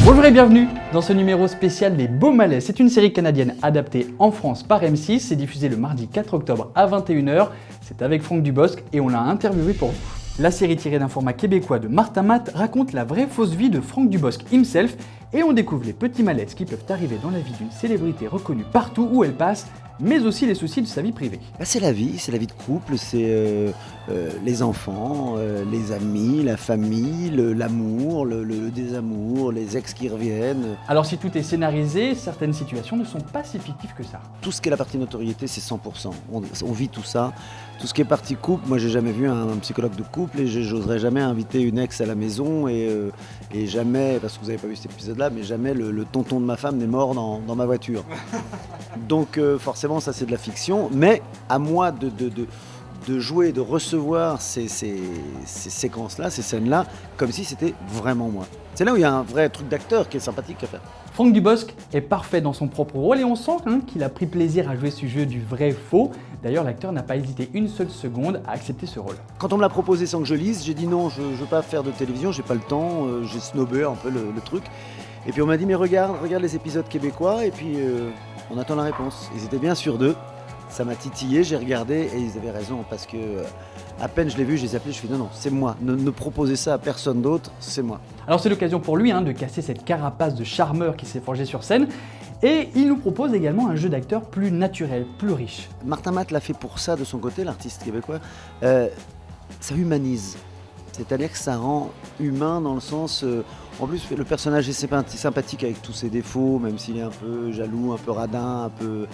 Bonjour et bienvenue dans ce numéro spécial des Beaux Malaises. C'est une série canadienne adaptée en France par M6. C'est diffusé le mardi 4 octobre à 21h. C'est avec Franck Dubosc et on l'a interviewé pour vous. La série tirée d'un format québécois de Martin Matt raconte la vraie fausse vie de Franck Dubosc himself et on découvre les petits malaises qui peuvent arriver dans la vie d'une célébrité reconnue partout où elle passe, mais aussi les soucis de sa vie privée. C'est la vie de couple, c'est les enfants, les amis, la famille, l'amour, le désamour, les ex qui reviennent. Alors si tout est scénarisé, certaines situations ne sont pas si fictives que ça. Tout ce qui est la partie notoriété, c'est 100%. On vit tout ça. Tout ce qui est partie couple, moi j'ai jamais vu un psychologue de couple et j'oserais jamais inviter une ex à la maison et jamais, parce que vous n'avez pas vu cet épisode-là, mais jamais le tonton de ma femme n'est mort dans ma voiture. Donc forcément ça c'est de la fiction, mais à moi de jouer, de recevoir ces séquences-là, ces scènes-là, comme si c'était vraiment moi. C'est là où il y a un vrai truc d'acteur qui est sympathique à faire. Franck Dubosc est parfait dans son propre rôle et on sent qu'il a pris plaisir à jouer ce jeu du vrai-faux. D'ailleurs, l'acteur n'a pas hésité une seule seconde à accepter ce rôle. Quand on me l'a proposé sans que je lise, j'ai dit non, je ne veux pas faire de télévision, j'ai pas le temps, j'ai snobé un peu le truc. Et puis on m'a dit mais regarde les épisodes québécois et puis on attend la réponse. Ils étaient bien sûrs d'eux. Ça m'a titillé, j'ai regardé et ils avaient raison parce que à peine je l'ai vu, je les ai appelés, je fais non, c'est moi, ne proposez ça à personne d'autre, c'est moi. Alors c'est l'occasion pour lui de casser cette carapace de charmeur qui s'est forgée sur scène et il nous propose également un jeu d'acteur plus naturel, plus riche. Martin Matt l'a fait pour ça de son côté, l'artiste québécois, ça humanise. C'est-à-dire que ça rend humain dans le sens... en plus, le personnage est sympathique avec tous ses défauts, même s'il est un peu jaloux, un peu radin, un peu...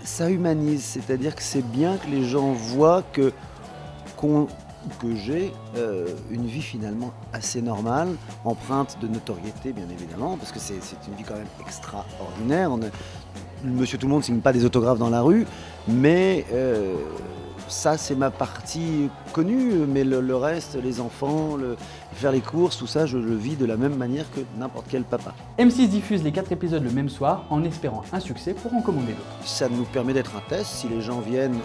ça humanise, c'est-à-dire que c'est bien que les gens voient que j'ai une vie finalement assez normale, empreinte de notoriété bien évidemment, parce que c'est une vie quand même extraordinaire. Monsieur Tout-le-Monde ne signe pas des autographes dans la rue, mais... ça c'est ma partie connue, mais le reste, les enfants, faire les courses, tout ça, je le vis de la même manière que n'importe quel papa. M6 diffuse les 4 épisodes le même soir en espérant un succès pour en commander d'autres. Ça nous permet d'être un test, si les gens viennent,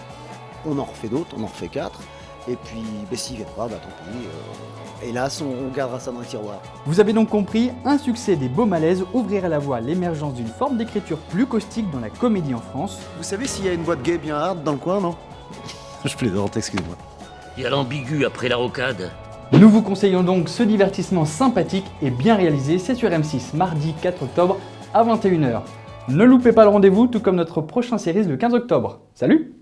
on en refait d'autres, on en refait 4, et puis s'ils viennent pas, tant pis, hélas on gardera ça dans le tiroir. Vous avez donc compris, un succès des Beaux Malaises ouvrira la voie à l'émergence d'une forme d'écriture plus caustique dans la comédie en France. Vous savez s'il y a une boîte gay bien hard dans le coin, non? Je plaisante, excusez-moi. Il y a l'ambigu après la rocade. Nous vous conseillons donc ce divertissement sympathique et bien réalisé, c'est sur M6, mardi 4 octobre à 21h. Ne loupez pas le rendez-vous, tout comme notre prochain série le 15 octobre. Salut!